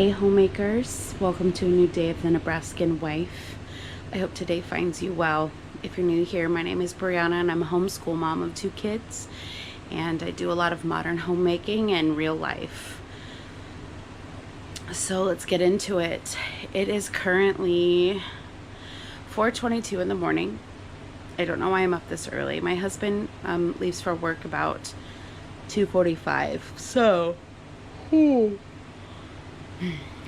Hey homemakers, welcome to a new day of the Nebraskan wife. I hope today finds you well. If you're new here, my name is Brianna and I'm a homeschool mom of 2 kids, and I do a lot of modern homemaking and real life. So let's get into it. It is currently 4:22 in the morning. I don't know why I'm up this early. My husband leaves for work about 2:45, so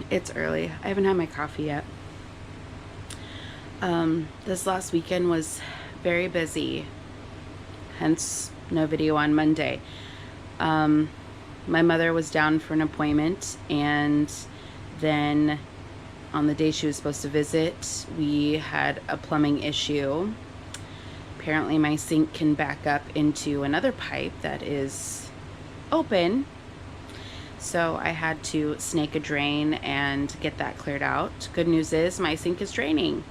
it's early. I haven't had my coffee yet. This last weekend was very busy, hence no video on Monday. My mother was down for an appointment, and then on the day she was supposed to visit, we had a plumbing issue. Apparently my sink can back up into another pipe that is open. So I had to snake a drain and get that cleared out. Good news is my sink is draining,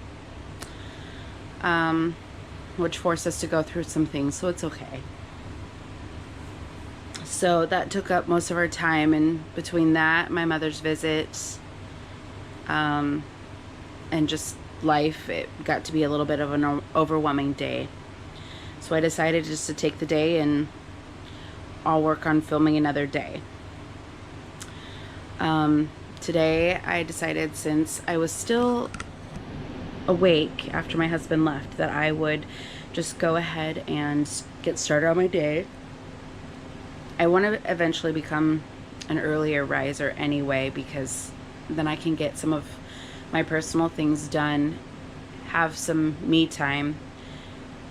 which forced us to go through some things, so it's okay. So that took up most of our time, and between that, my mother's visit, and just life, it got to be a little bit of an overwhelming day. So I decided just to take the day and I'll work on filming another day. Today I decided, since I was still awake after my husband left, that I would just go ahead and get started on my day. I want to eventually become an earlier riser anyway, because then I can get some of my personal things done, have some me time,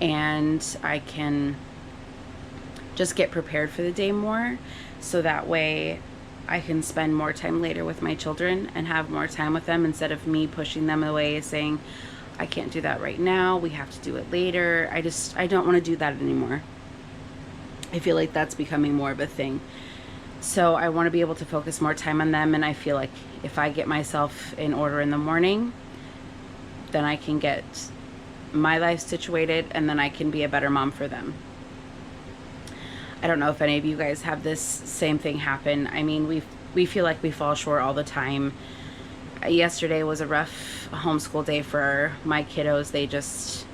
and I can just get prepared for the day more, so that way I can spend more time later with my children and have more time with them, instead of me pushing them away saying, I can't do that right now, we have to do it later. I don't want to do that anymore. I feel like that's becoming more of a thing. So I want to be able to focus more time on them, and I feel like if I get myself in order in the morning, then I can get my life situated, and then I can be a better mom for them. I don't know if any of you guys have this same thing happen. I mean, we feel like we fall short all the time. Yesterday was a rough homeschool day for my kiddos. They just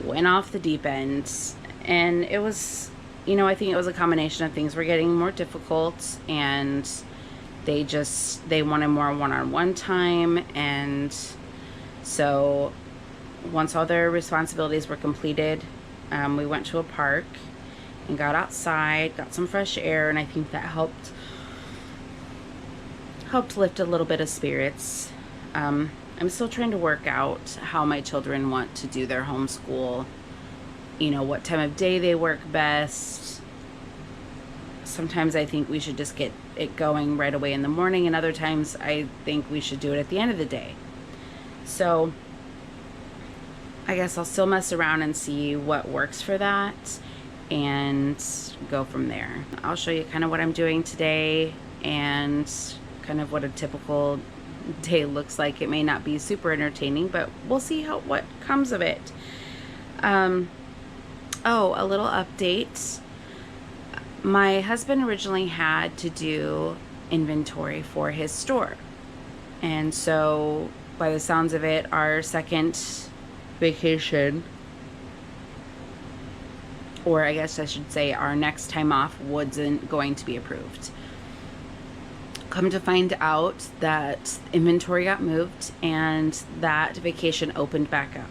went off the deep end, and it was, I think it was a combination of things were getting more difficult, and they wanted more one-on-one time. And so once all their responsibilities were completed, we went to a park and got outside, got some fresh air, and I think that helped lift a little bit of spirits. I'm still trying to work out how my children want to do their homeschool, what time of day they work best. Sometimes I think we should just get it going right away in the morning, and other times I think we should do it at the end of the day. So I guess I'll still mess around and see what works for that and go from there. I'll show you kind of what I'm doing today and kind of what a typical day looks like. It may not be super entertaining, but we'll see what comes of it. Oh, a little update. My husband originally had to do inventory for his store, and so by the sounds of it, our second vacation, or I guess I should say our next time off, wasn't going to be approved. Come to find out that inventory got moved and that vacation opened back up.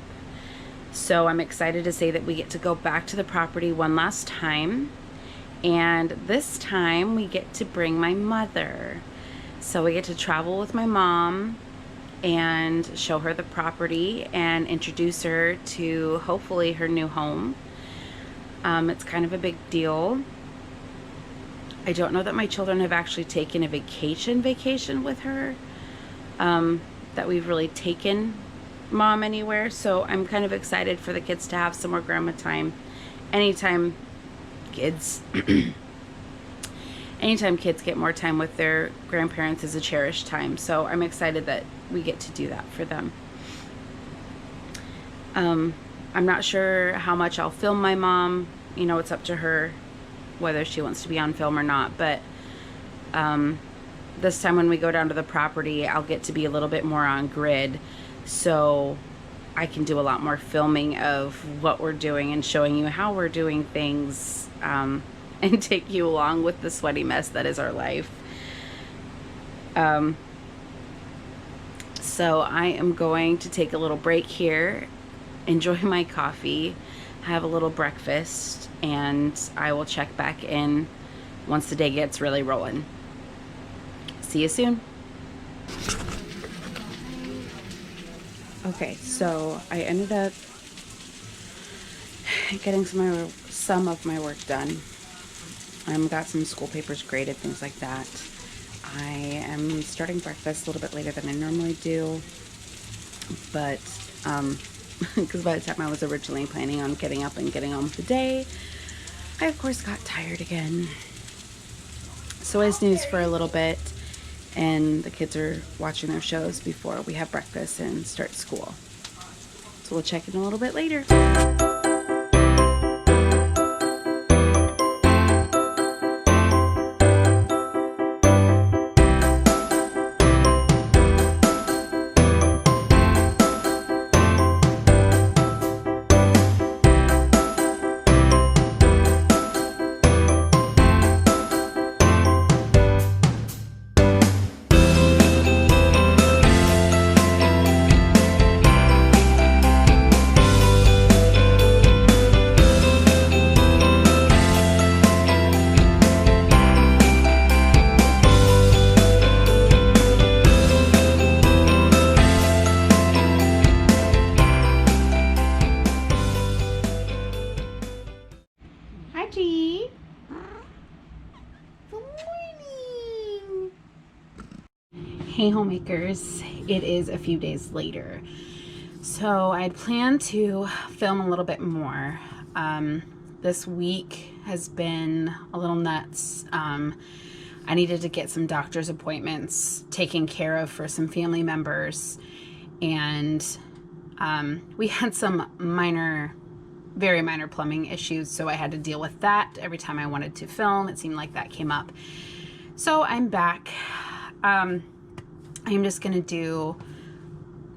So I'm excited to say that we get to go back to the property one last time, and this time we get to bring my mother. So we get to travel with my mom and show her the property and introduce her to hopefully her new home. It's kind of a big deal. I don't know that my children have actually taken a vacation with her, that we've really taken mom anywhere. So I'm kind of excited for the kids to have some more grandma time. Anytime kids get more time with their grandparents is a cherished time. So I'm excited that we get to do that for them. I'm not sure how much I'll film my mom. It's up to her whether she wants to be on film or not, but this time when we go down to the property, I'll get to be a little bit more on grid, so I can do a lot more filming of what we're doing and showing you how we're doing things, and take you along with the sweaty mess that is our life. So I am going to take a little break here, enjoy my coffee, have a little breakfast, and I will check back in once the day gets really rolling. See you soon. Okay, so I ended up getting some of my work done. Got some school papers graded, things like that. I am starting breakfast a little bit later than I normally do, but because by the time I was originally planning on getting up and getting on with the day, I of course got tired again. So I snoozed for a little bit, and the kids are watching their shows before we have breakfast and start school. So we'll check in a little bit later. Hey Homemakers, it is a few days later. So I'd planned to film a little bit more. This week has been a little nuts. I needed to get some doctor's appointments taken care of for some family members, and we had some very minor plumbing issues, so I had to deal with that every time I wanted to film. It seemed like that came up. So I'm back. I'm just gonna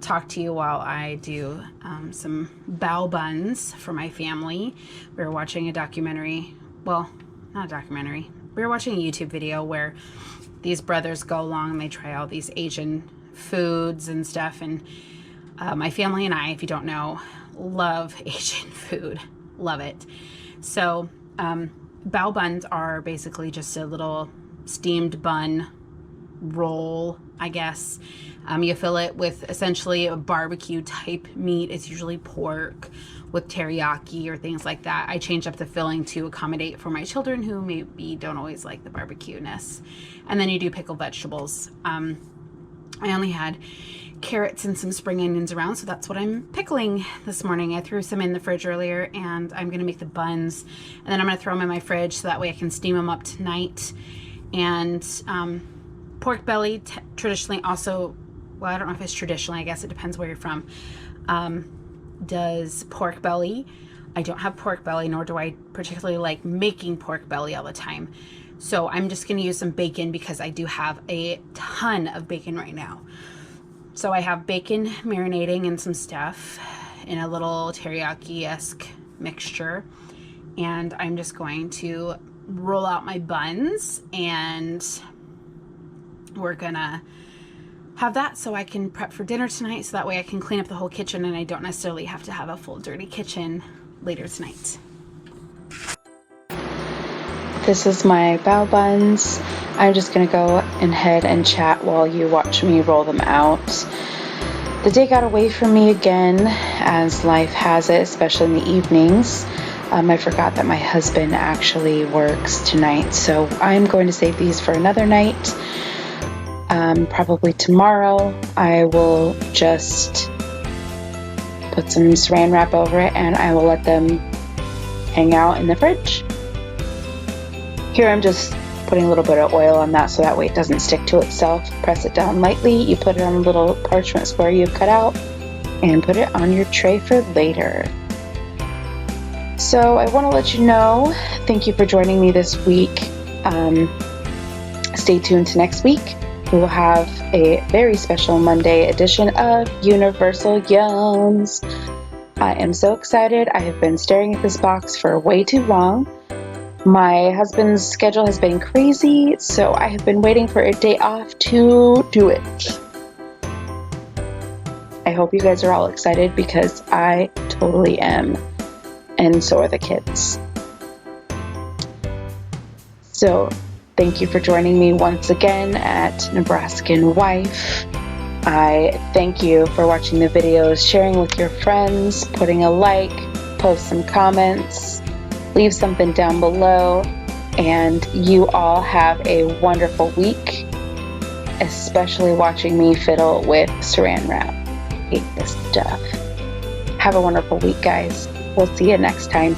talk to you while I do some bao buns for my family. We were watching a documentary, well, not a documentary. We were watching a YouTube video where these brothers go along and they try all these Asian foods and stuff. And my family and I, if you don't know, love Asian food, love it. So bao buns are basically just a little steamed bun roll, I guess. You fill it with essentially a barbecue type meat. It's usually pork with teriyaki or things like that. I change up the filling to accommodate for my children who maybe don't always like the barbecue-ness. And then you do pickled vegetables. I only had carrots and some spring onions around, so that's what I'm pickling this morning. I threw some in the fridge earlier, and I'm gonna make the buns, and then I'm gonna throw them in my fridge so that way I can steam them up tonight. And pork belly traditionally also, well, I don't know if it's traditionally, I guess it depends where you're from, does pork belly. I don't have pork belly, nor do I particularly like making pork belly all the time. So I'm just going to use some bacon because I do have a ton of bacon right now. So I have bacon marinating in some stuff in a little teriyaki-esque mixture. And I'm just going to roll out my buns, and we're gonna have that so I can prep for dinner tonight, so that way I can clean up the whole kitchen and I don't necessarily have to have a full dirty kitchen later tonight. This is my bao buns. I'm just gonna go ahead and chat while you watch me roll them out. The day got away from me again, as life has it, especially in the evenings. I forgot that my husband actually works tonight, so I'm going to save these for another night. Probably tomorrow I will just put some saran wrap over it and I will let them hang out in the fridge. Here I'm just putting a little bit of oil on that so that way it doesn't stick to itself. Press it down lightly, you put it on a little parchment square you've cut out, and put it on your tray for later. So I want to let you know, thank you for joining me this week. Stay tuned to next week. we will have a very special Monday edition of Universal Yums. I am so excited. I have been staring at this box for way too long. My husband's schedule has been crazy, so I have been waiting for a day off to do it. I hope you guys are all excited because I totally am, and so are the kids. So thank you for joining me once again at Nebraskan Wife. I thank you for watching the videos, sharing with your friends, putting a like, post some comments, leave something down below, and you all have a wonderful week, especially watching me fiddle with saran wrap. I hate this stuff. Have a wonderful week, guys. We'll see you next time.